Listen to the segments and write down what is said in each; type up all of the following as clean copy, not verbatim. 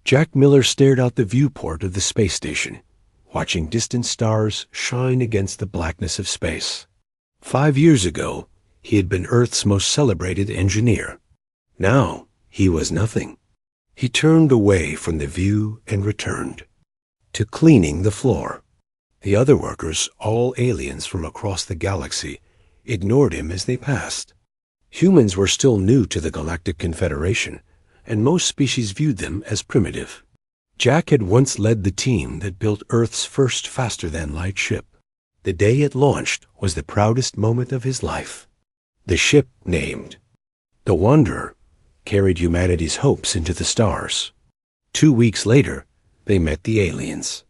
Jack Miller stared out the viewport of the space station, watching distant stars shine against the blackness of space. 5 years ago, he had been Earth's most celebrated engineer. Now, he was nothing. He turned away from the view and returned to cleaning the floor. The other workers, all aliens from across the galaxy, ignored him as they passed. Humans were still new to the Galactic Confederation, and most species viewed them as primitive. Jack had once led the team that built Earth's first faster-than-light ship. The day it launched was the proudest moment of his life. The ship, named the Wanderer, carried humanity's hopes into the stars. 2 weeks later, they met the aliens.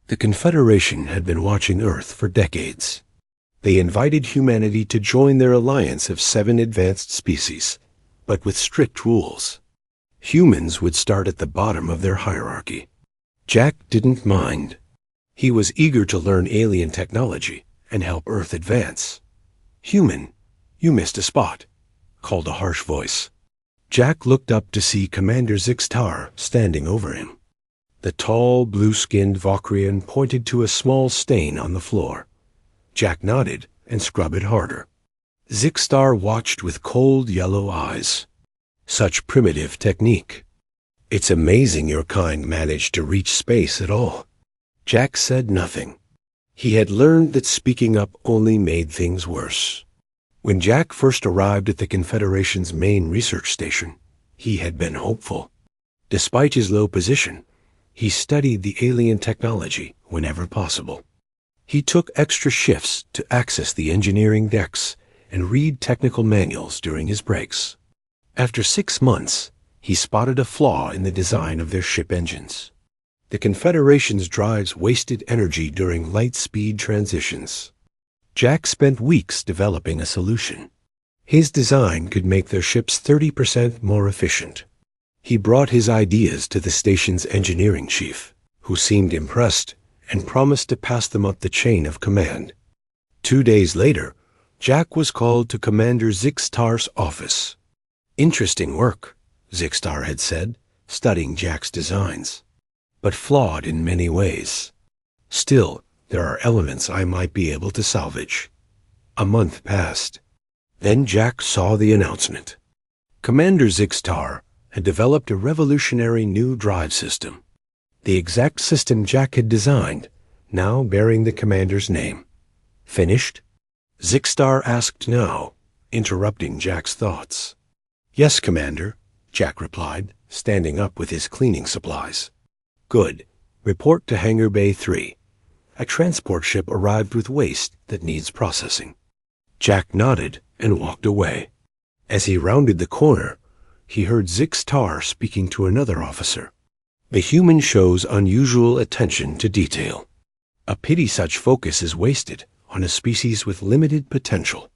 The Confederation had been watching Earth for decades. They invited humanity to join their alliance of 7 advanced species, but with strict rules. Humans would start at the bottom of their hierarchy. Jack didn't mind. He was eager to learn alien technology and help Earth advance. "Human, you missed a spot," called a harsh voice. Jack looked up to see Commander Zixtar standing over him. The tall, blue-skinned Valkyrian pointed to a small stain on the floor. Jack nodded and scrubbed it harder. Zixtar watched with cold yellow eyes. Such primitive technique. "It's amazing your kind managed to reach space at all." Jack said nothing. He had learned that speaking up only made things worse. When Jack first arrived at the Confederation's main research station, he had been hopeful. Despite his low position, he studied the alien technology whenever possible. He took extra shifts to access the engineering decks and read technical manuals during his breaks. After 6 months, he spotted a flaw in the design of their ship engines. The Confederation's drives wasted energy during light-speed transitions. Jack spent weeks developing a solution. His design could make their ships 30% more efficient. He brought his ideas to the station's engineering chief, who seemed impressed and promised to pass them up the chain of command. 2 days later, Jack was called to Commander Zixtar's office. "Interesting work," Zixtar had said, studying Jack's designs, "but flawed in many ways. Still, there are elements I might be able to salvage." A month passed. Then Jack saw the announcement. Commander Zixtar had developed a revolutionary new drive system. The exact system Jack had designed, now bearing the commander's name. "Finished?" Zixtar asked now, interrupting Jack's thoughts. "Yes, Commander," Jack replied, standing up with his cleaning supplies. "Good. Report to Hangar Bay 3. A transport ship arrived with waste that needs processing." Jack nodded and walked away. As he rounded the corner, he heard Zixtar speaking to another officer. "The human shows unusual attention to detail. A pity such focus is wasted on a species with limited potential."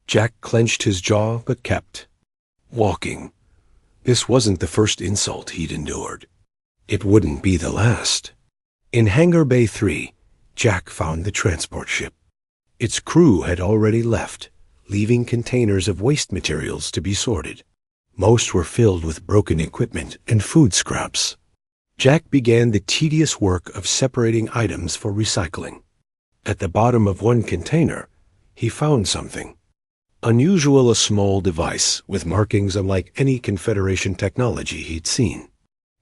Jack clenched his jaw but kept walking. This wasn't the first insult he'd endured. It wouldn't be the last. In Hangar Bay 3, Jack found the transport ship. Its crew had already left, leaving containers of waste materials to be sorted. Most were filled with broken equipment and food scraps. Jack began the tedious work of separating items for recycling. At the bottom of one container, he found something. Unusual, a small device with markings unlike any Confederation technology he'd seen.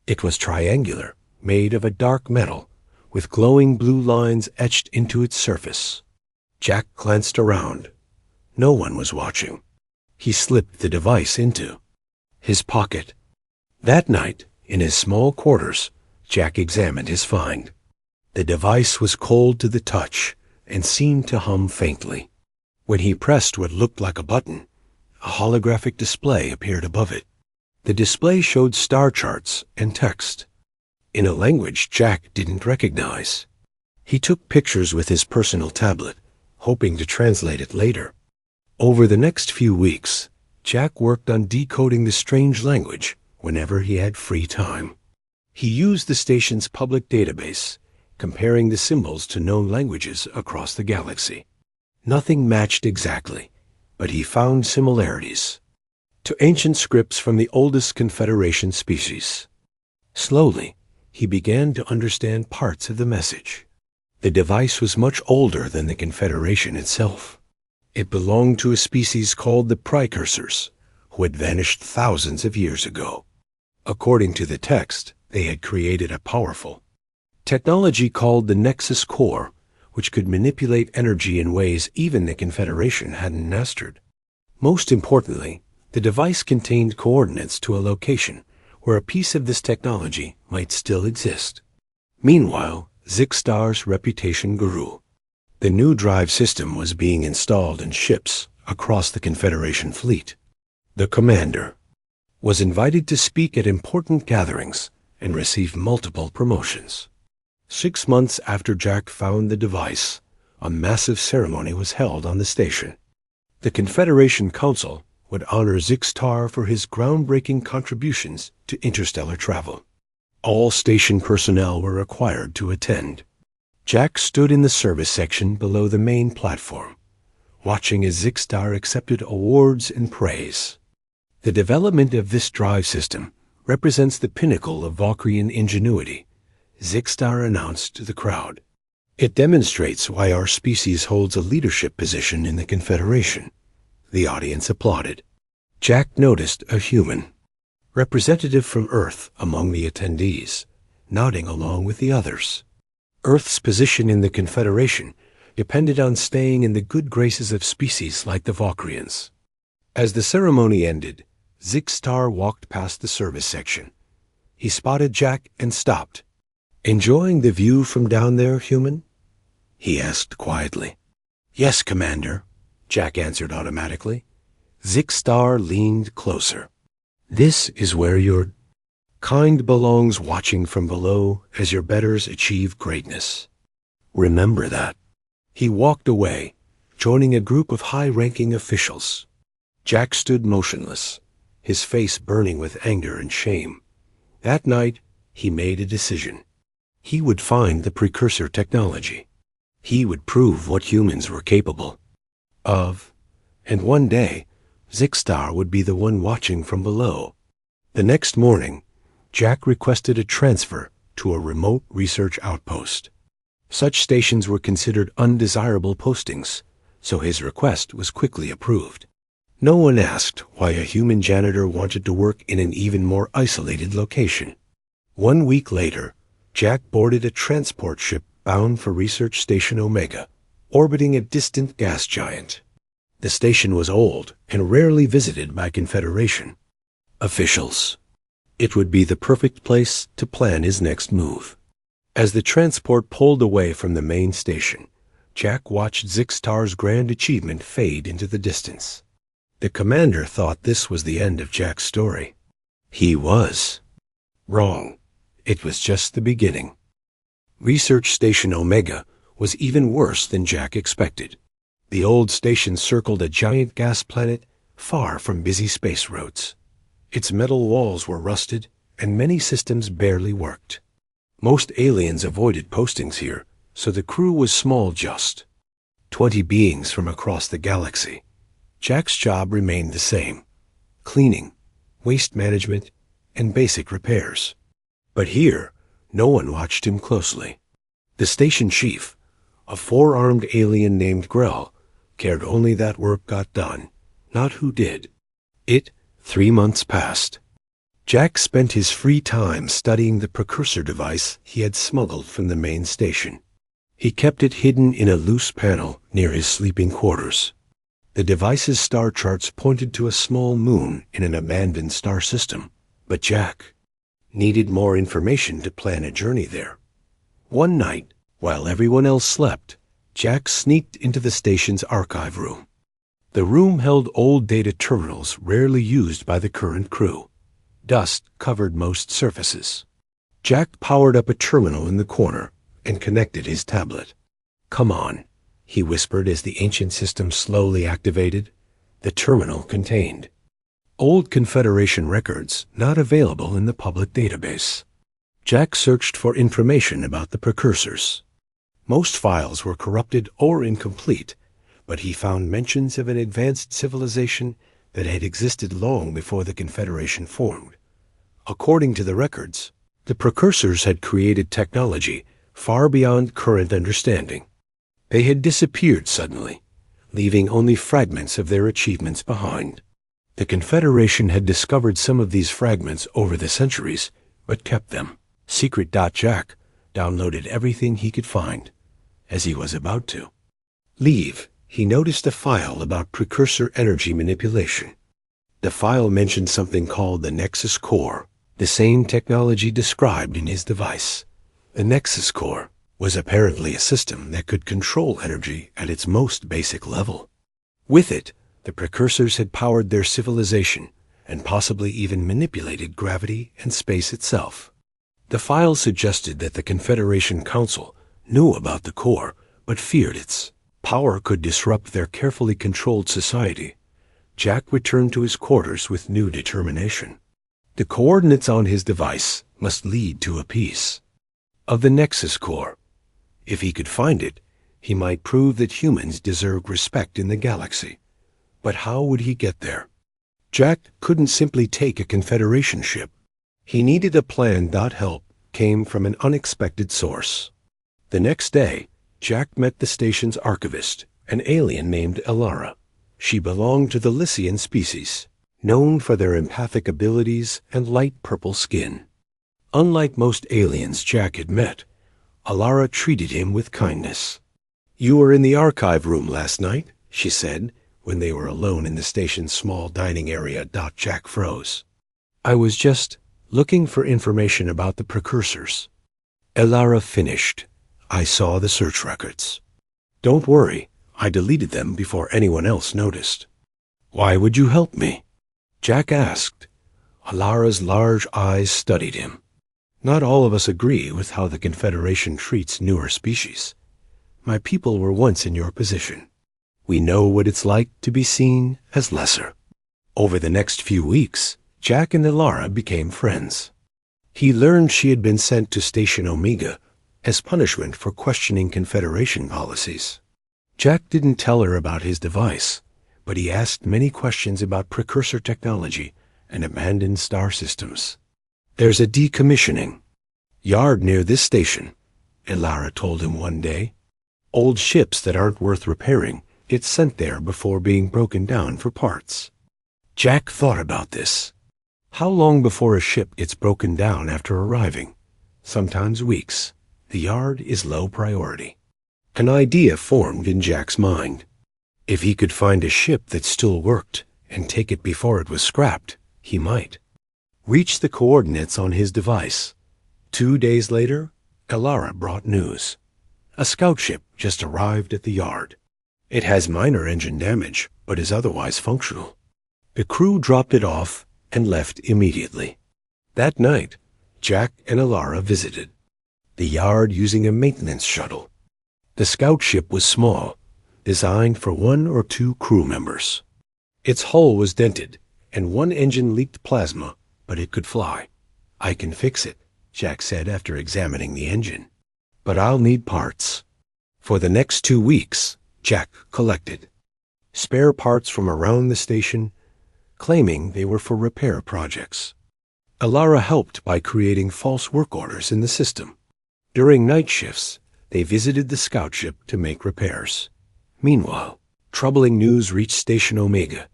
It was triangular, made of a dark metal, with glowing blue lines etched into its surface. Jack glanced around. No one was watching. He slipped the device into his pocket. That night, in his small quarters, Jack examined his find. The device was cold to the touch and seemed to hum faintly. When he pressed what looked like a button, a holographic display appeared above it. The display showed star charts and text, in a language Jack didn't recognize. He took pictures with his personal tablet, hoping to translate it later. Over the next few weeks, Jack worked on decoding the strange language whenever he had free time. He used the station's public database, comparing the symbols to known languages across the galaxy. Nothing matched exactly, but he found similarities to ancient scripts from the oldest Confederation species. Slowly, he began to understand parts of the message. The device was much older than the Confederation itself. It belonged to a species called the Precursors, who had vanished thousands of years ago. According to the text, they had created a powerful technology called the Nexus Core, which could manipulate energy in ways even the Confederation hadn't mastered. Most importantly, the device contained coordinates to a location where a piece of this technology might still exist. Meanwhile, Zixtar's reputation grew. The new drive system was being installed in ships across the Confederation fleet. The commander was invited to speak at important gatherings and received multiple promotions. 6 months after Jack found the device, a massive ceremony was held on the station. The Confederation Council would honor Zixtar for his groundbreaking contributions to interstellar travel. All station personnel were required to attend. Jack stood in the service section below the main platform, watching as Zixtar accepted awards and praise. The development of this drive system represents the pinnacle of Valkyrian ingenuity, Zixtar announced to the crowd. It demonstrates why our species holds a leadership position in the Confederation. The audience applauded. Jack noticed a human representative from Earth among the attendees, nodding along with the others. Earth's position in the Confederation depended on staying in the good graces of species like the Valkyrians. As the ceremony ended, Zixtar walked past the service section. He spotted Jack and stopped. "Enjoying the view from down there, human?" he asked quietly. "Yes, Commander," Jack answered automatically. Zixtar leaned closer. "This is where your kind belongs, watching from below as your betters achieve greatness. Remember that." He walked away, joining a group of high-ranking officials. Jack stood motionless, his face burning with anger and shame. That night, he made a decision. He would find the precursor technology. He would prove what humans were capable of, and one day, Zixtar would be the one watching from below. The next morning, Jack requested a transfer to a remote research outpost. Such stations were considered undesirable postings, so his request was quickly approved. No one asked why a human janitor wanted to work in an even more isolated location. 1 week later, Jack boarded a transport ship bound for Research Station Omega, orbiting a distant gas giant. The station was old and rarely visited by Confederation officials. It would be the perfect place to plan his next move. As the transport pulled away from the main station, Jack watched Zixtar's grand achievement fade into the distance. The commander thought this was the end of Jack's story. He was wrong. It was just the beginning. Research Station Omega was even worse than Jack expected. The old station circled a giant gas planet far from busy space roads. Its metal walls were rusted, and many systems barely worked. Most aliens avoided postings here, so the crew was small, just 20 beings from across the galaxy. Jack's job remained the same: cleaning, waste management, and basic repairs. But here, no one watched him closely. The station chief, a 4-armed alien named Grell, cared only that work got done, not who did. 3 months passed. Jack spent his free time studying the precursor device he had smuggled from the main station. He kept it hidden in a loose panel near his sleeping quarters. The device's star charts pointed to a small moon in an abandoned star system, but Jack needed more information to plan a journey there. One night, while everyone else slept, Jack sneaked into the station's archive room. The room held old data terminals rarely used by the current crew. Dust covered most surfaces. Jack powered up a terminal in the corner and connected his tablet. "Come on," he whispered as the ancient system slowly activated. The terminal contained old Confederation records not available in the public database. Jack searched for information about the precursors. Most files were corrupted or incomplete, but he found mentions of an advanced civilization that had existed long before the Confederation formed. According to the records, The precursors had created technology far beyond current understanding. They had disappeared suddenly, leaving only fragments of their achievements behind. The Confederation had discovered some of these fragments over the centuries, but kept them. Secret Jack downloaded everything he could find. As he was about to leave, he noticed a file about precursor energy manipulation. The file mentioned something called the Nexus Core, the same technology described in his device. The Nexus Core was apparently a system that could control energy at its most basic level. With it, the precursors had powered their civilization and possibly even manipulated gravity and space itself. The file suggested that the Confederation Council knew about the core, but feared its power could disrupt their carefully controlled society. Jack returned to his quarters with new determination. The coordinates on his device must lead to a piece of the Nexus Core. If he could find it, he might prove that humans deserve respect in the galaxy. But how would he get there? Jack couldn't simply take a Confederation ship. He needed a plan. Help came from an unexpected source. The next day, Jack met the station's archivist, an alien named Elara. She belonged to the Lycian species, known for their empathic abilities and light purple skin. Unlike most aliens Jack had met, Elara treated him with kindness. "You were in the archive room last night," she said, when they were alone in the station's small dining area. Jack froze. "I was just looking for information about the precursors." Elara finished. "I saw the search records. Don't worry, I deleted them before anyone else noticed." "Why would you help me?" Jack asked. Alara's large eyes studied him. "Not all of us agree with how the Confederation treats newer species. My people were once in your position. We know what it's like to be seen as lesser." Over the next few weeks, Jack and Elara became friends. He learned she had been sent to Station Omega as punishment for questioning Confederation policies. Jack didn't tell her about his device, but he asked many questions about precursor technology and abandoned star systems. "There's a decommissioning yard near this station," Elara told him one day. "Old ships that aren't worth repairing, it's sent there before being broken down for parts." Jack thought about this. How long before a ship gets broken down after arriving? Sometimes weeks. The yard is low priority. An idea formed in Jack's mind. If he could find a ship that still worked and take it before it was scrapped, he might reach the coordinates on his device. 2 days later, Elara brought news. A scout ship just arrived at the yard. It has minor engine damage, but is otherwise functional. The crew dropped it off and left immediately. That night, Jack and Elara visited the yard using a maintenance shuttle. The scout ship was small, designed for 1 or 2 crew members. Its hull was dented, and one engine leaked plasma, but it could fly. "I can fix it," Jack said after examining the engine. "But I'll need parts." For the next 2 weeks, Jack collected spare parts from around the station, claiming they were for repair projects. Elara helped by creating false work orders in the system. During night shifts, they visited the scout ship to make repairs. Meanwhile, troubling news reached Station Omega,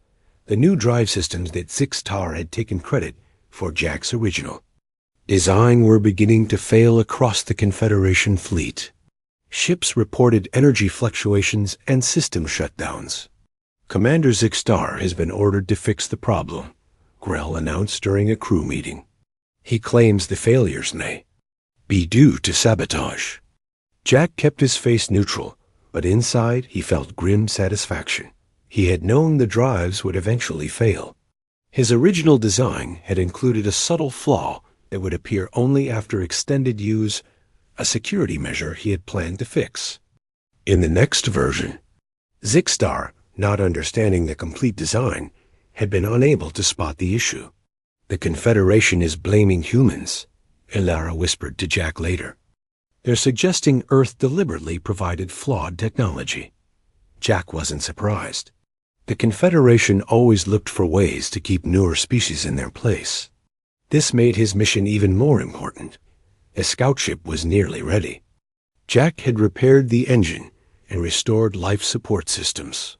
the new drive systems that Zixtar had taken credit for Jack's original design were beginning to fail across the Confederation fleet. Ships reported energy fluctuations and system shutdowns. "Commander Zixtar has been ordered to fix the problem," Grell announced during a crew meeting. He claims the failures may be due to sabotage. Jack kept his face neutral, but inside he felt grim satisfaction. He had known the drives would eventually fail. His original design had included a subtle flaw that would appear only after extended use, a security measure he had planned to fix. In the next version, Zixtar, not understanding the complete design, had been unable to spot the issue. "The Confederation is blaming humans," Elara whispered to Jack later. "They're suggesting Earth deliberately provided flawed technology." Jack wasn't surprised. The Confederation always looked for ways to keep newer species in their place. This made his mission even more important. A scout ship was nearly ready. Jack had repaired the engine and restored life support systems.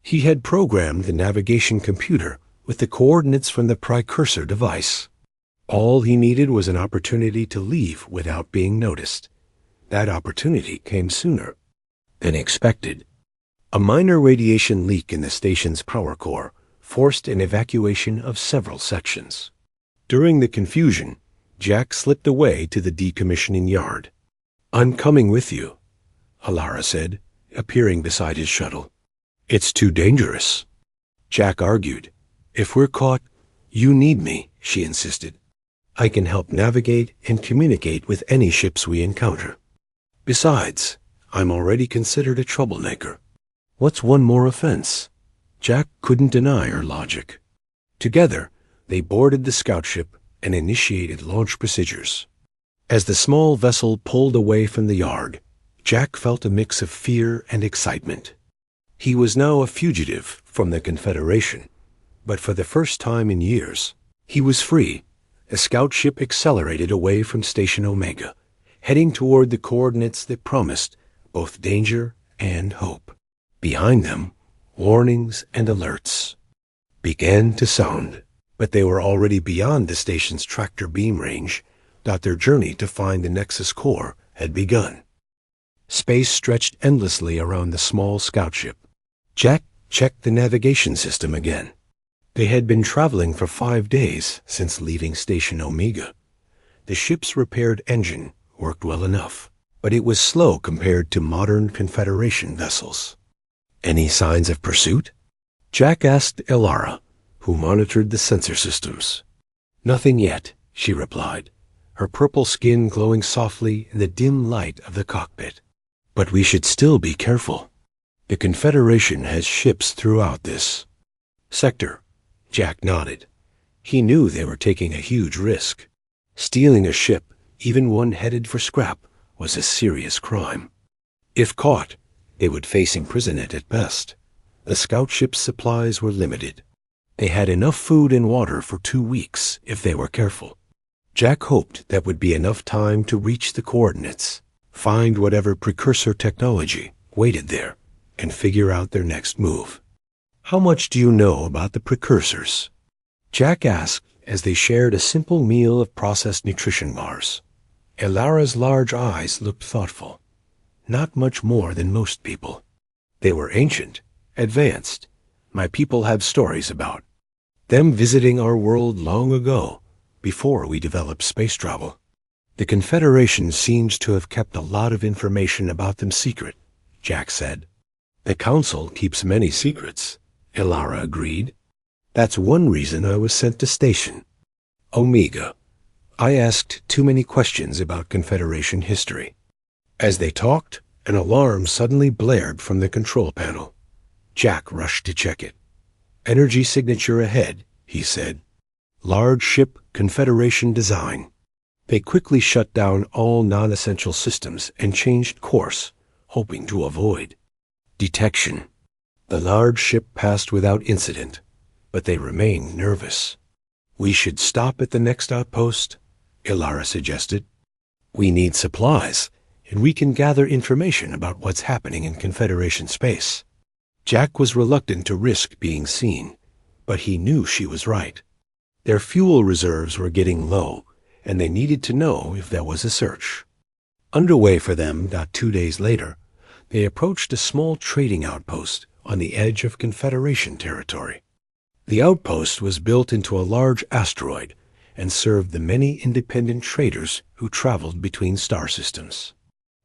He had programmed the navigation computer with the coordinates from the precursor device. All he needed was an opportunity to leave without being noticed. That opportunity came sooner than expected. A minor radiation leak in the station's power core forced an evacuation of several sections. During the confusion, Jack slipped away to the decommissioning yard. "I'm coming with you," Alara said, appearing beside his shuttle. "It's too dangerous." Jack argued. "If we're caught, you need me," she insisted. "I can help navigate and communicate with any ships we encounter. Besides, I'm already considered a troublemaker. What's one more offense?" Jack couldn't deny her logic. Together, they boarded the scout ship and initiated launch procedures. As the small vessel pulled away from the yard, Jack felt a mix of fear and excitement. He was now a fugitive from the Confederation, but for the first time in years, he was free. A scout ship accelerated away from Station Omega, heading toward the coordinates that promised both danger and hope. Behind them, warnings and alerts began to sound, but they were already beyond the station's tractor beam range. Their journey to find the Nexus core had begun. Space stretched endlessly around the small scout ship. Jack checked the navigation system again. They had been traveling for 5 days since leaving Station Omega. The ship's repaired engine worked well enough, but it was slow compared to modern Confederation vessels. "Any signs of pursuit?" Jack asked Alara, who monitored the sensor systems. "Nothing yet," she replied, her purple skin glowing softly in the dim light of the cockpit. "But we should still be careful. The Confederation has ships throughout this sector." Jack nodded. He knew they were taking a huge risk. Stealing a ship, even one headed for scrap, was a serious crime. If caught, they would face imprisonment at best. The scout ship's supplies were limited. They had enough food and water for 2 weeks if they were careful. Jack hoped that would be enough time to reach the coordinates, find whatever precursor technology waited there, and figure out their next move. "How much do you know about the precursors?" Jack asked as they shared a simple meal of processed nutrition bars. Alara's large eyes looked thoughtful. "Not much more than most people. They were ancient, advanced. My people have stories about them visiting our world long ago, before we developed space travel. The Confederation seems to have kept a lot of information about them secret," Jack said. "The Council keeps many secrets," Alara agreed. "That's one reason I was sent to Station Omega. I asked too many questions about Confederation history." As they talked, an alarm suddenly blared from the control panel. Jack rushed to check it. "Energy signature ahead," he said. "Large ship, Confederation design." They quickly shut down all non-essential systems and changed course, hoping to avoid detection. The large ship passed without incident, but they remained nervous. "We should stop at the next outpost," Alara suggested. "We need supplies, and we can gather information about what's happening in Confederation space." Jack was reluctant to risk being seen, but he knew she was right. Their fuel reserves were getting low, and they needed to know if there was a search. Underway for them, 2 days later, they approached a small trading outpost on the edge of Confederation territory. The outpost was built into a large asteroid and served the many independent traders who traveled between star systems.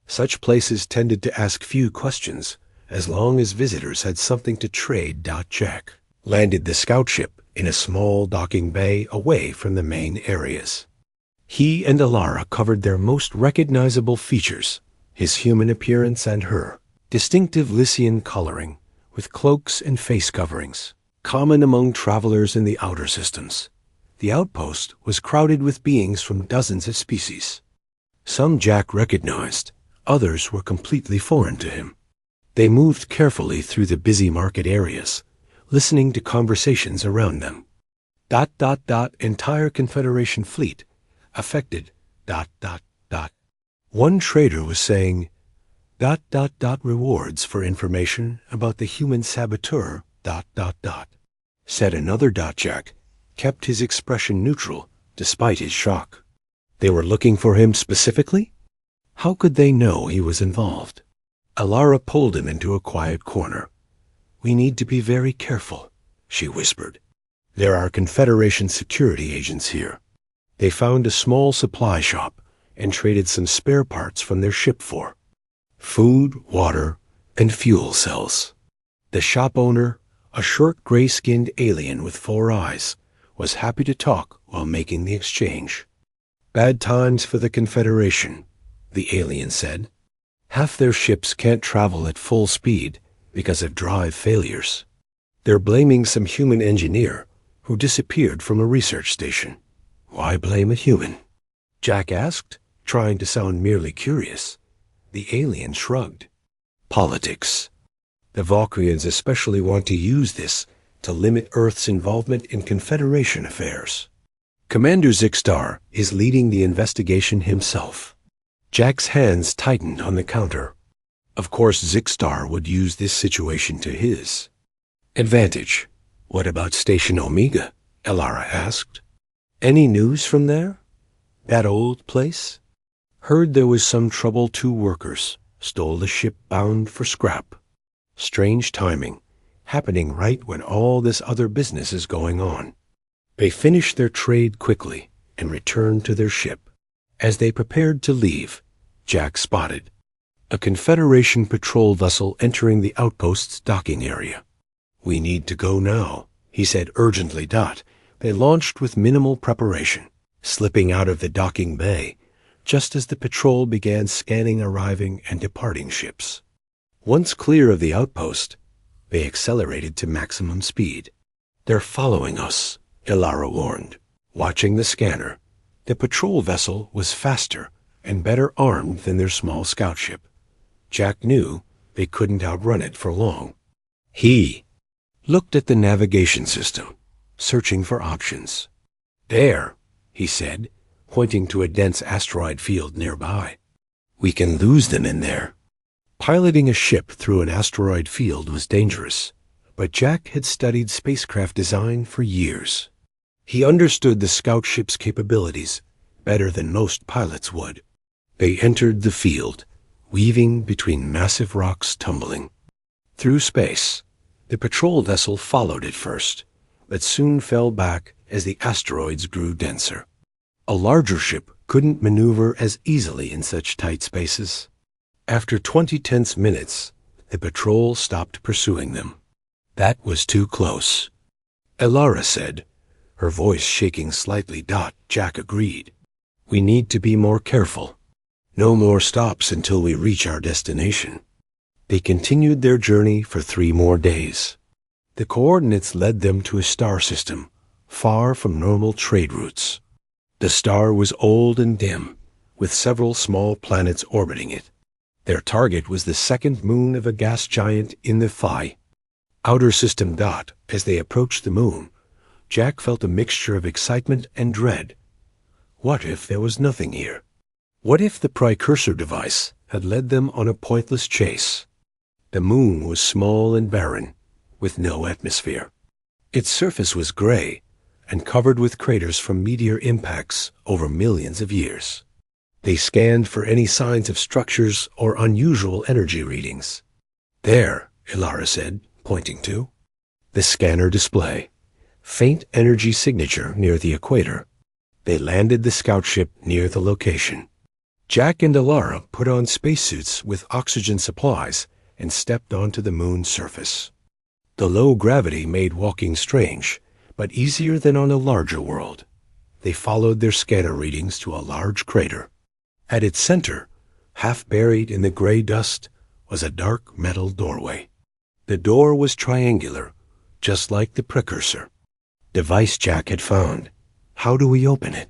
Such places tended to ask few questions, as long as visitors had something to trade. Jack landed the scout ship in a small docking bay away from the main areas. He and Alara covered their most recognizable features, his human appearance and her distinctive Lycian coloring, with cloaks and face coverings, common among travelers in the outer systems. The outpost was crowded with beings from dozens of species. Some Jack recognized, others were completely foreign to him. They moved carefully through the busy market areas, listening to conversations around them. Entire Confederation fleet affected. One trader was saying, ... rewards for information about the human saboteur ... Said another. Jack kept his expression neutral despite his shock. They were looking for him specifically? How could they know he was involved? Alara pulled him into a quiet corner. We need to be very careful, she whispered. There are Confederation security agents here. They found a small supply shop and traded some spare parts from their ship for food, water, and fuel cells. The shop owner, a short gray-skinned alien with 4 eyes, was happy to talk while making the exchange. Bad times for the Confederation, the alien said. Half their ships can't travel at full speed because of drive failures. They're blaming some human engineer who disappeared from a research station. Why blame a human? Jack asked, trying to sound merely curious. The alien shrugged. Politics. The Valkyrians especially want to use this to limit Earth's involvement in Confederation affairs. Commander Zixstar is leading the investigation himself. Jack's hands tightened on the counter. Of course, Zixstar would use this situation to his advantage. What about Station Omega? Alara asked. Any news from there? That old place? Heard there was some trouble. 2 workers stole the ship bound for scrap. Strange timing, happening right when all this other business is going on. They finished their trade quickly and returned to their ship. As they prepared to leave, Jack spotted a Confederation patrol vessel entering the outpost's docking area. We need to go now, he said urgently. They launched with minimal preparation, slipping out of the docking bay just as the patrol began scanning arriving and departing ships. Once clear of the outpost, they accelerated to maximum speed. They're following us, Alara warned. Watching the scanner, the patrol vessel was faster and better armed than their small scout ship. Jack knew they couldn't outrun it for long. He looked at the navigation system, searching for options. There, he said, pointing to a dense asteroid field nearby. We can lose them in there. Piloting a ship through an asteroid field was dangerous, but Jack had studied spacecraft design for years. He understood the scout ship's capabilities better than most pilots would. They entered the field, weaving between massive rocks tumbling. Through space, the patrol vessel followed it first, but soon fell back as the asteroids grew denser. A larger ship couldn't maneuver as easily in such tight spaces. After 20 tense minutes, the patrol stopped pursuing them. That was too close, Alara said, her voice shaking slightly. Jack agreed. We need to be more careful. No more stops until we reach our destination. They continued their journey for 3 more days. The coordinates led them to a star system, far from normal trade routes. The star was old and dim, with several small planets orbiting it. Their target was the second moon of a gas giant in the Phi outer system. As they approached the moon, Jack felt a mixture of excitement and dread. What if there was nothing here? What if the precursor device had led them on a pointless chase? The moon was small and barren, with no atmosphere. Its surface was gray and covered with craters from meteor impacts over millions of years. They scanned for any signs of structures or unusual energy readings. There, Alara said, pointing to the scanner display. Faint energy signature near the equator. They landed the scout ship near the location. Jack and Alara put on spacesuits with oxygen supplies and stepped onto the moon's surface. The low gravity made walking strange, but easier than on a larger world. They followed their scanner readings to a large crater. At its center, half buried in the gray dust, was a dark metal doorway. The door was triangular, just like the precursor. Device Jack had found. How do we open it?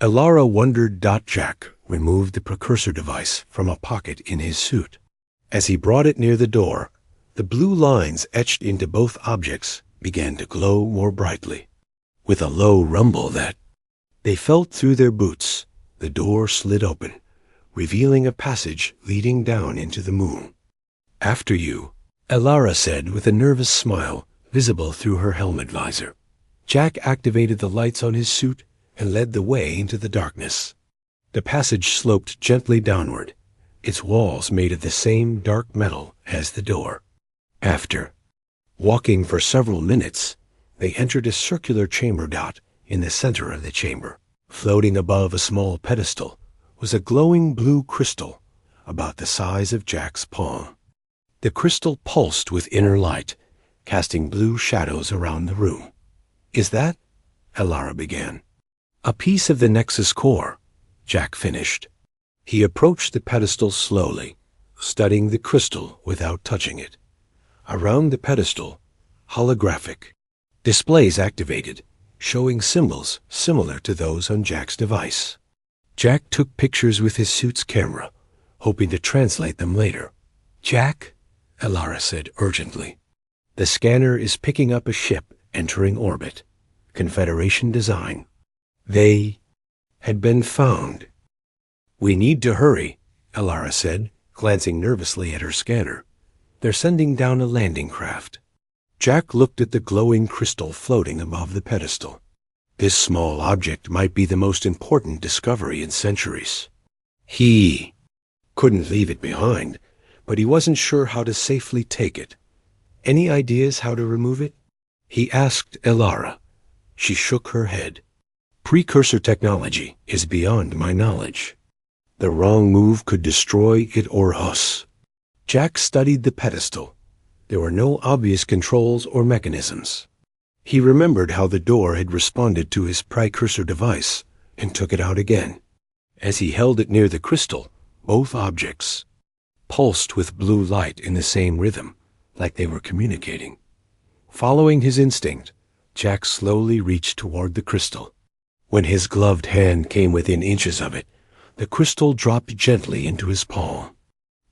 Alara wondered. Jack removed the precursor device from a pocket in his suit. As he brought it near the door, the blue lines etched into both objects began to glow more brightly. With a low rumble that they felt through their boots, the door slid open, revealing a passage leading down into the moon. "After you," Elara said with a nervous smile visible through her helmet visor. Jack activated the lights on his suit and led the way into the darkness. The passage sloped gently downward, its walls made of the same dark metal as the door. After walking for several minutes, they entered a circular chamber dot in the center of the chamber. Floating above a small pedestal was a glowing blue crystal about the size of Jack's palm. The crystal pulsed with inner light, casting blue shadows around the room. "Is that?" Elara began. "A piece of the Nexus core," Jack finished. He approached the pedestal slowly, studying the crystal without touching it. Around the pedestal, holographic displays activated, showing symbols similar to those on Jack's device. Jack took pictures with his suit's camera, hoping to translate them later. "Jack," Elara said urgently, "the scanner is picking up a ship entering orbit. Confederation design. They had been found." "We need to hurry," Elara said, glancing nervously at her scanner. "They're sending down a landing craft." Jack looked at the glowing crystal floating above the pedestal. This small object might be the most important discovery in centuries. He couldn't leave it behind, but he wasn't sure how to safely take it. "Any ideas how to remove it?" he asked Elara. She shook her head. "Precursor technology is beyond my knowledge. The wrong move could destroy it or us." Jack studied the pedestal. There were no obvious controls or mechanisms. He remembered how the door had responded to his precursor device and took it out again. As he held it near the crystal, both objects pulsed with blue light in the same rhythm, like they were communicating. Following his instinct, Jack slowly reached toward the crystal. When his gloved hand came within inches of it, the crystal dropped gently into his palm.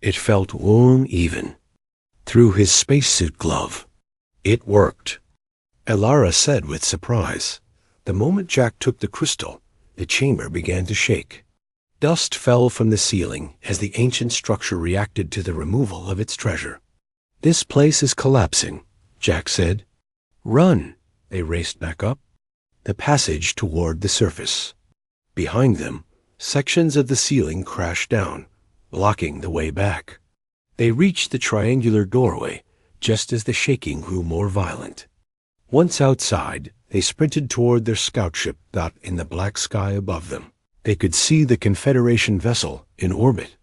It felt warm even. Through his spacesuit glove. It worked, Elara said with surprise. The moment Jack took the crystal, the chamber began to shake. Dust fell from the ceiling as the ancient structure reacted to the removal of its treasure. "This place is collapsing," Jack said. "Run!" They raced back up the passage toward the surface. Behind them, sections of the ceiling crashed down, blocking the way back. They reached the triangular doorway just as the shaking grew more violent. Once outside, they sprinted toward their scout ship dot in the black sky above them. They could see the Confederation vessel in orbit.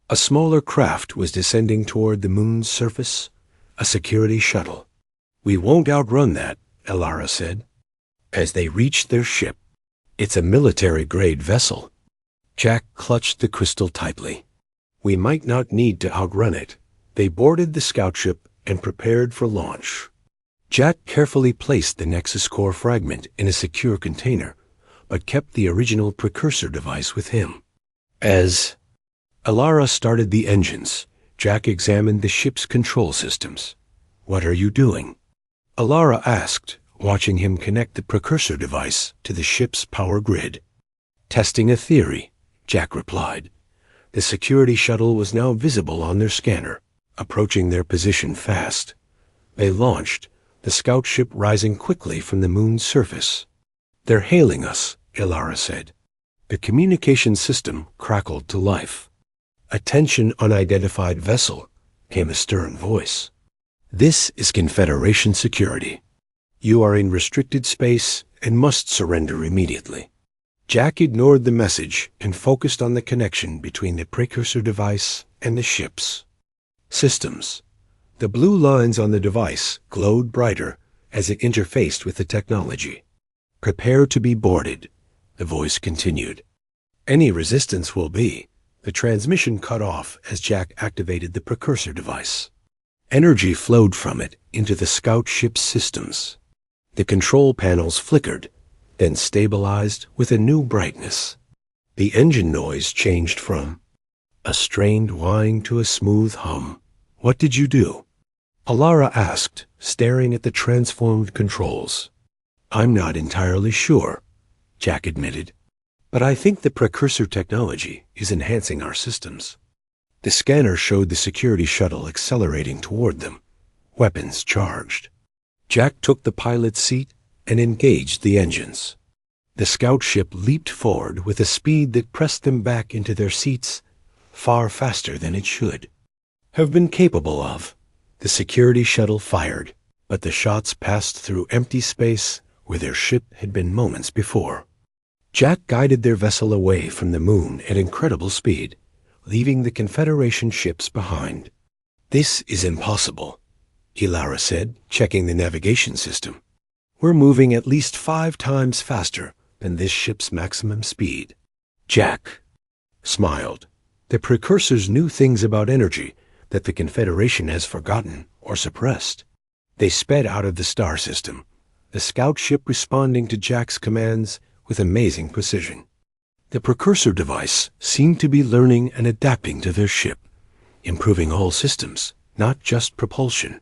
A smaller craft was descending toward the moon's surface, a security shuttle. "We won't outrun that," Elara said. As they reached their ship, "It's a military-grade vessel." Jack clutched the crystal tightly. "We might not need to outrun it." They boarded the scout ship and prepared for launch. Jack carefully placed the Nexus core fragment in a secure container, but kept the original precursor device with him. As Elara started the engines, Jack examined the ship's control systems. "What are you doing?" Elara asked, watching him connect the precursor device to the ship's power grid. "Testing a theory," Jack replied. The security shuttle was now visible on their scanner, approaching their position fast. They launched, the scout ship rising quickly from the moon's surface. "They're hailing us," Elara said. The communication system crackled to life. "Attention unidentified vessel," came a stern voice. "This is Confederation security. You are in restricted space and must surrender immediately." Jack ignored the message and focused on the connection between the precursor device and the ship's systems. The blue lines on the device glowed brighter as it interfaced with the technology. "Prepare to be boarded," the voice continued. "Any resistance will be." The transmission cut off as Jack activated the precursor device. Energy flowed from it into the scout ship's systems. The control panels flickered, then stabilized with a new brightness. The engine noise changed from a strained whine to a smooth hum. "What did you do?" Elara asked, staring at the transformed controls. "I'm not entirely sure," Jack admitted. But I think the precursor technology is enhancing our systems. The scanner showed the security shuttle accelerating toward them, weapons charged. Jack took the pilot's seat and engaged the engines. The scout ship leaped forward with a speed that pressed them back into their seats far faster than it should have been capable of. The security shuttle fired, but the shots passed through empty space where their ship had been moments before. Jack guided their vessel away from the moon at incredible speed, leaving the Confederation ships behind. "This is impossible," Ilara said, checking the navigation system. "We're moving at least 5 times faster than this ship's maximum speed." Jack smiled. The precursors knew things about energy that the Confederation has forgotten or suppressed. They sped out of the star system, the scout ship responding to Jack's commands with amazing precision. The precursor device seemed to be learning and adapting to their ship, improving all systems, not just propulsion.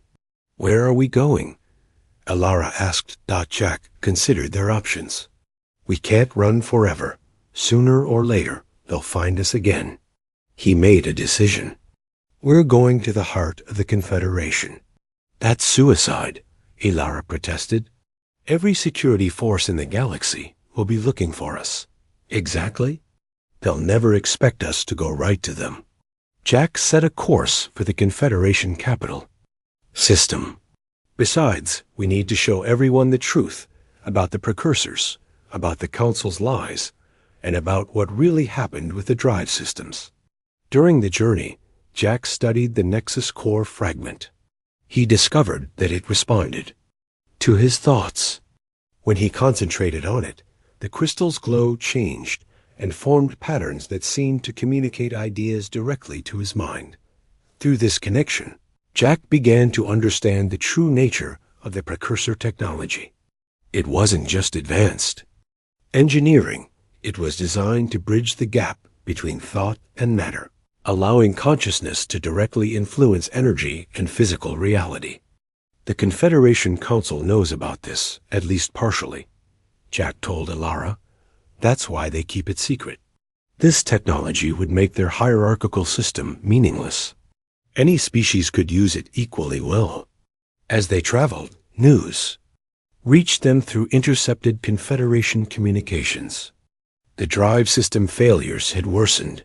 "Where are we going?" Ilara asked. Jack considered their options. "We can't run forever. Sooner or later, they'll find us again." He made a decision. "We're going to the heart of the Confederation." "That's suicide," Ilara protested. "Every security force in the galaxy will be looking for us." "Exactly. They'll never expect us to go right to them." Jack set a course for the Confederation capital. System. "Besides, we need to show everyone the truth about the precursors, about the Council's lies, and about what really happened with the drive systems." During the journey, Jack studied the Nexus core fragment. He discovered that it responded to his thoughts. When he concentrated on it, the crystal's glow changed and formed patterns that seemed to communicate ideas directly to his mind. Through this connection, Jack began to understand the true nature of the precursor technology. It wasn't just advanced engineering. It was designed to bridge the gap between thought and matter, allowing consciousness to directly influence energy and physical reality. The Confederation Council knows about this, at least partially, Jack told Ilara. That's why they keep it secret. This technology would make their hierarchical system meaningless. Any species could use it equally well. As they traveled, news reached them through intercepted Confederation communications. The drive system failures had worsened.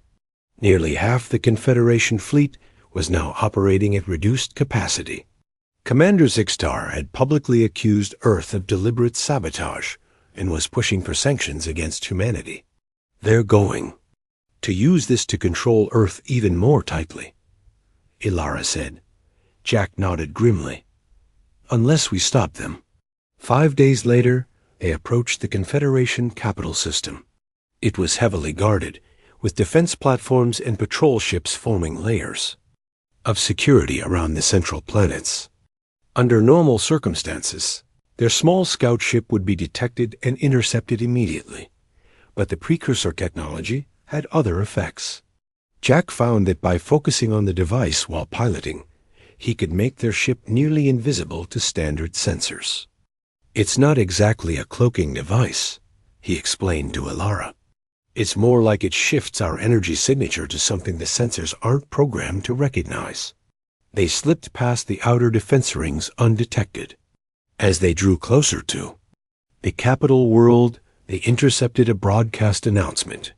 Nearly half the Confederation fleet was now operating at reduced capacity. Commander Zixtar had publicly accused Earth of deliberate sabotage and was pushing for sanctions against humanity. "They're going to use this to control Earth even more tightly," Ilara said. Jack nodded grimly. "Unless we stop them." 5 days later, they approached the Confederation capital system. It was heavily guarded, with defense platforms and patrol ships forming layers of security around the central planets. Under normal circumstances, their small scout ship would be detected and intercepted immediately, but the precursor technology had other effects. Jack found that by focusing on the device while piloting, he could make their ship nearly invisible to standard sensors. "It's not exactly a cloaking device," he explained to Ilara. "It's more like it shifts our energy signature to something the sensors aren't programmed to recognize." They slipped past the outer defense rings undetected. As they drew closer to the capital world, they intercepted a broadcast announcement.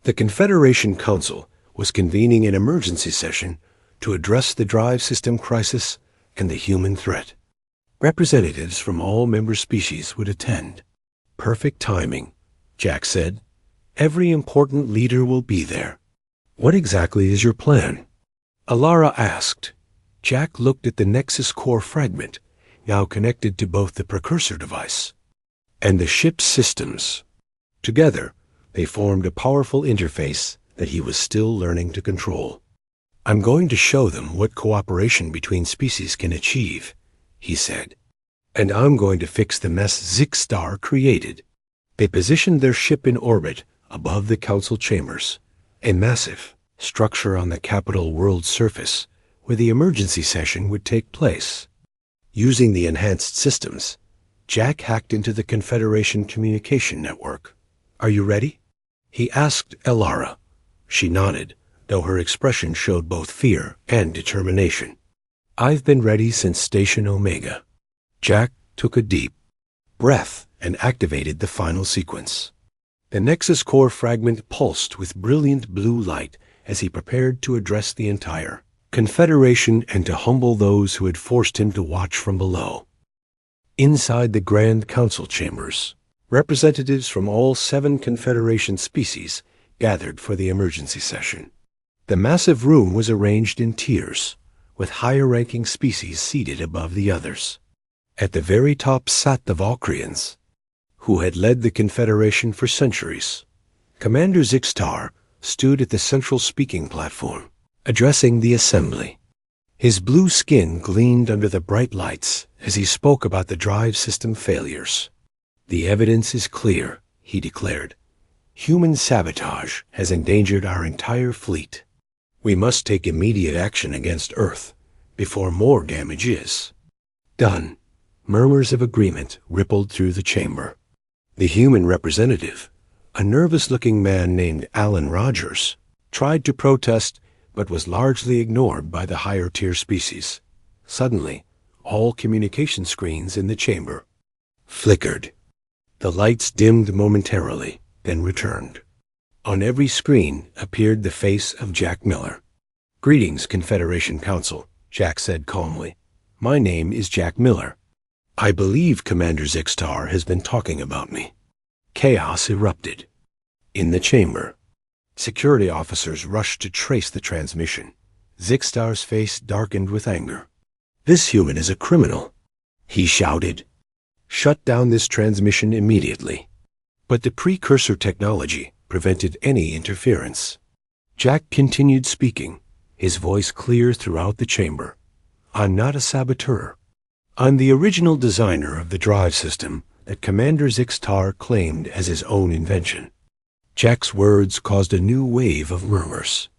The Confederation Council was convening an emergency session to address the drive system crisis and the human threat. Representatives from all member species would attend. "Perfect timing," Jack said. "Every important leader will be there." "What exactly is your plan?" Ilara asked. Jack looked at the Nexus core fragment, now connected to both the precursor device and the ship's systems. Together, they formed a powerful interface that he was still learning to control. "I'm going to show them what cooperation between species can achieve," he said. "And I'm going to fix the mess Zixtar created." They positioned their ship in orbit above the council chambers, a massive structure on the capital world's surface where the emergency session would take place. Using the enhanced systems, Jack hacked into the Confederation communication network. "Are you ready?" He asked Elara. She nodded, though her expression showed both fear and determination. "I've been ready since Station Omega." Jack took a deep breath and activated the final sequence. The Nexus core fragment pulsed with brilliant blue light as he prepared to address the entire Confederation and to humble those who had forced him to watch from below. Inside the Grand Council chambers, representatives from all 7 Confederation species gathered for the emergency session. The massive room was arranged in tiers, with higher-ranking species seated above the others. At the very top sat the Valkyrians, who had led the Confederation for centuries. Commander Zixtar stood at the central speaking platform, addressing the assembly. His blue skin gleamed under the bright lights as he spoke about the drive system failures. "The evidence is clear," he declared. "Human sabotage has endangered our entire fleet. We must take immediate action against Earth before more damage is done." Murmurs of agreement rippled through the chamber. The human representative, a nervous-looking man named Alan Rogers, tried to protest but was largely ignored by the higher-tier species. Suddenly, all communication screens in the chamber flickered. The lights dimmed momentarily, then returned. On every screen appeared the face of Jack Miller. "Greetings, Confederation Council," Jack said calmly. "My name is Jack Miller. I believe Commander Zixtar has been talking about me." Chaos erupted. In the chamber, security officers rushed to trace the transmission. Zixtar's face darkened with anger. "This human is a criminal," he shouted. "Shut down this transmission immediately." But the precursor technology prevented any interference. Jack continued speaking, his voice clear throughout the chamber. "I'm not a saboteur. I'm the original designer of the drive system that Commander Zixtar claimed as his own invention." Jack's words caused a new wave of murmurs.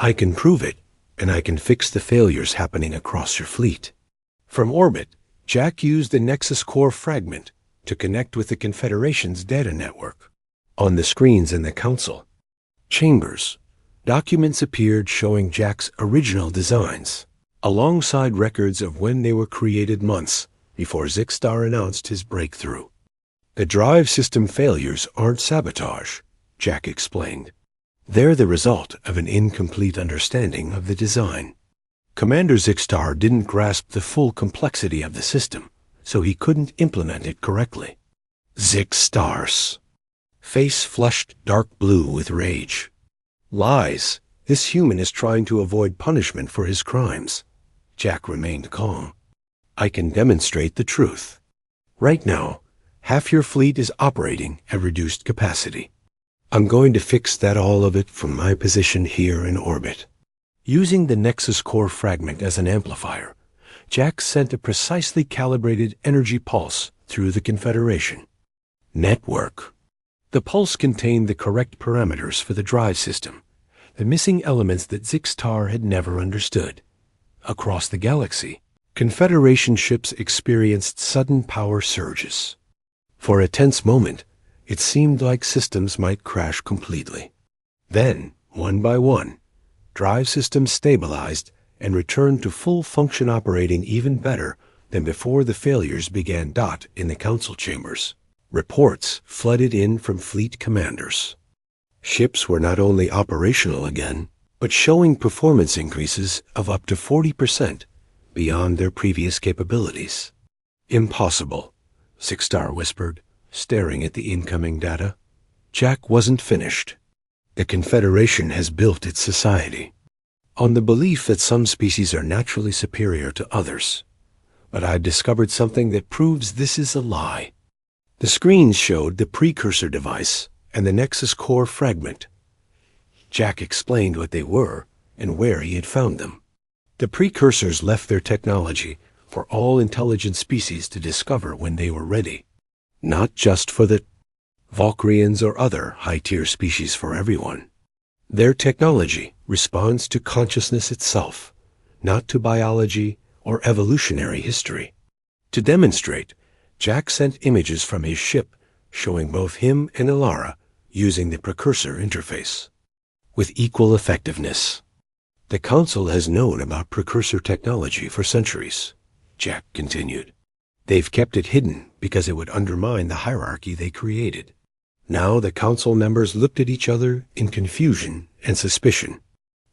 "I can prove it, and I can fix the failures happening across your fleet." From orbit, Jack used the Nexus core fragment to connect with the Confederation's data network. On the screens in the Council chambers, documents appeared showing Jack's original designs, alongside records of when they were created months before Zixtar announced his breakthrough. "The drive system failures aren't sabotage," Jack explained. "They're the result of an incomplete understanding of the design. Commander Zixtar didn't grasp the full complexity of the system, so he couldn't implement it correctly." Zixtar's face flushed dark blue with rage. "Lies! This human is trying to avoid punishment for his crimes." Jack remained calm. "I can demonstrate the truth. Right now, half your fleet is operating at reduced capacity. I'm going to fix that, all of it, from my position here in orbit." Using the Nexus core fragment as an amplifier, Jack sent a precisely calibrated energy pulse through the Confederation network. The pulse contained the correct parameters for the drive system, the missing elements that Zixtar had never understood. Across the galaxy, Confederation ships experienced sudden power surges. For a tense moment, it seemed like systems might crash completely. Then, one by one, drive systems stabilized and returned to full function, operating even better than before the failures began. In the council chambers, reports flooded in from fleet commanders. Ships were not only operational again, but showing performance increases of up to 40% beyond their previous capabilities. "Impossible," Zixtar whispered, staring at the incoming data. Jack wasn't finished. "The Confederation has built its society on the belief that some species are naturally superior to others. But I've discovered something that proves this is a lie." The screens showed the precursor device and the Nexus core fragment. Jack explained what they were and where he had found them. The precursors left their technology for all intelligent species to discover when they were ready. Not just for the Valkyrians or other high-tier species, for everyone. Their technology responds to consciousness itself, not to biology or evolutionary history. To demonstrate, Jack sent images from his ship showing both him and Elara using the precursor interface. With equal effectiveness. The Council has known about precursor technology for centuries, Jack continued. They've kept it hidden because it would undermine the hierarchy they created. Now the Council members looked at each other in confusion and suspicion.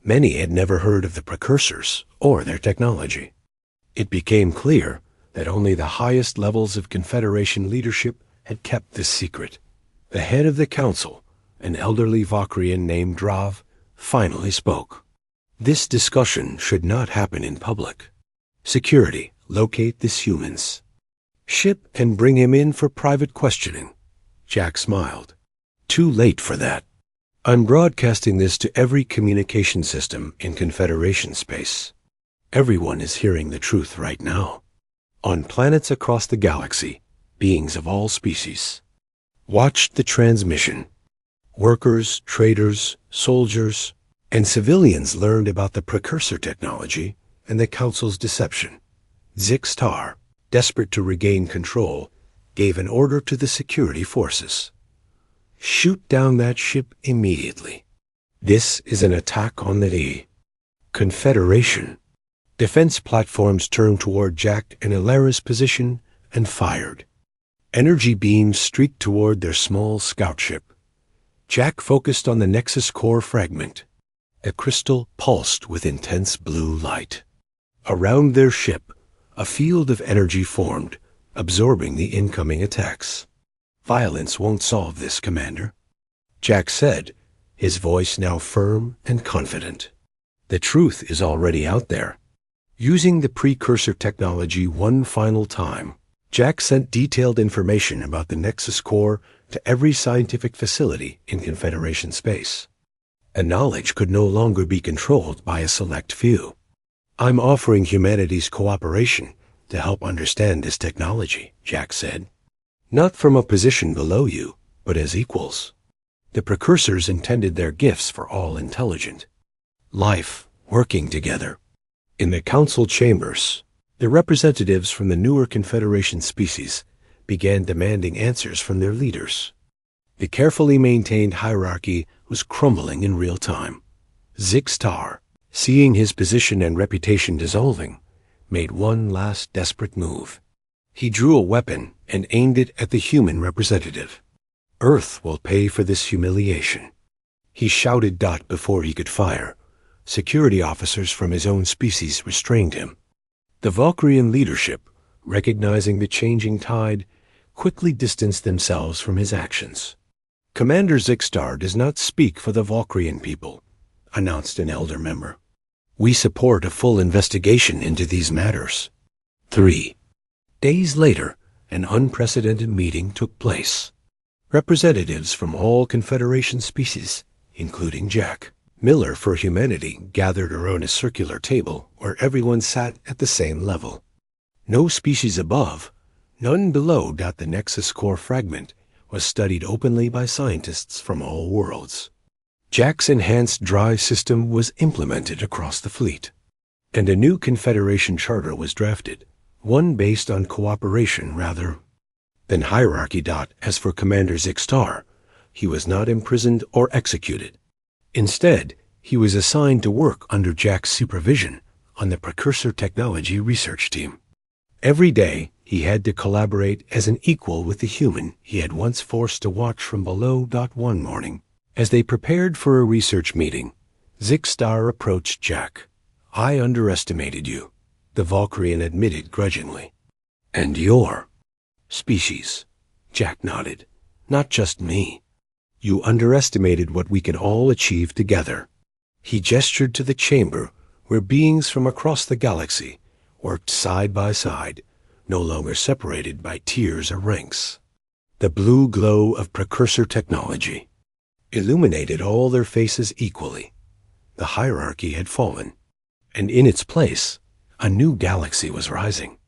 Many had never heard of the precursors or their technology. It became clear that only the highest levels of Confederation leadership had kept this secret. The head of the Council, an elderly Valkyrian named Drav, finally spoke. This discussion should not happen in public. Security, locate this humans. Ship and bring him in for private questioning. Jack smiled. Too late for that. I'm broadcasting this to every communication system in Confederation space. Everyone is hearing the truth right now. On planets across the galaxy, beings of all species watched the transmission. Workers, traders, soldiers, and civilians learned about the precursor technology and the Council's deception. Zixtar, desperate to regain control, gave an order to the security forces. Shoot down that ship immediately. This is an attack on the Confederation. Defense platforms turned toward Jack and Ilara's position and fired. Energy beams streaked toward their small scout ship. Jack focused on the Nexus core fragment. The crystal pulsed with intense blue light. Around their ship, a field of energy formed, absorbing the incoming attacks. Violence won't solve this, Commander, Jack said, his voice now firm and confident. The truth is already out there. Using the precursor technology one final time, Jack sent detailed information about the Nexus core to every scientific facility in Confederation space. And knowledge could no longer be controlled by a select few. I'm offering humanity's cooperation to help understand this technology, Jack said. Not from a position below you, but as equals. The precursors intended their gifts for all intelligent life working together. In the Council chambers, the representatives from the newer Confederation species began demanding answers from their leaders. The carefully maintained hierarchy was crumbling in real time. Zixtar, seeing his position and reputation dissolving, made one last desperate move. He drew a weapon and aimed it at the human representative. Earth will pay for this humiliation. He shouted before he could fire. Security officers from his own species restrained him. The Valkyrian leadership, recognizing the changing tide, quickly distanced themselves from his actions. Commander Zixtar does not speak for the Valkyrian people, announced an elder member. We support a full investigation into these matters. 3 days later, an unprecedented meeting took place. Representatives from all Confederation species, including Jack, Miller for Humanity, gathered around a circular table where everyone sat at the same level. No species above, none below. The Nexus core fragment was studied openly by scientists from all worlds. Jack's enhanced drive system was implemented across the fleet, and a new Confederation charter was drafted, one based on cooperation rather than hierarchy. As for Commander Zixtar, he was not imprisoned or executed. Instead, he was assigned to work under Jack's supervision on the precursor technology research team. Every day, he had to collaborate as an equal with the human he had once forced to watch from below. One morning, as they prepared for a research meeting, Zixtar approached Jack. I underestimated you, the Valkyrian admitted grudgingly. And your species, Jack nodded. Not just me. You underestimated what we can all achieve together. He gestured to the chamber where beings from across the galaxy worked side by side, no longer separated by tiers or ranks. The blue glow of precursor technology illuminated all their faces equally. The hierarchy had fallen, and in its place, a new galaxy was rising.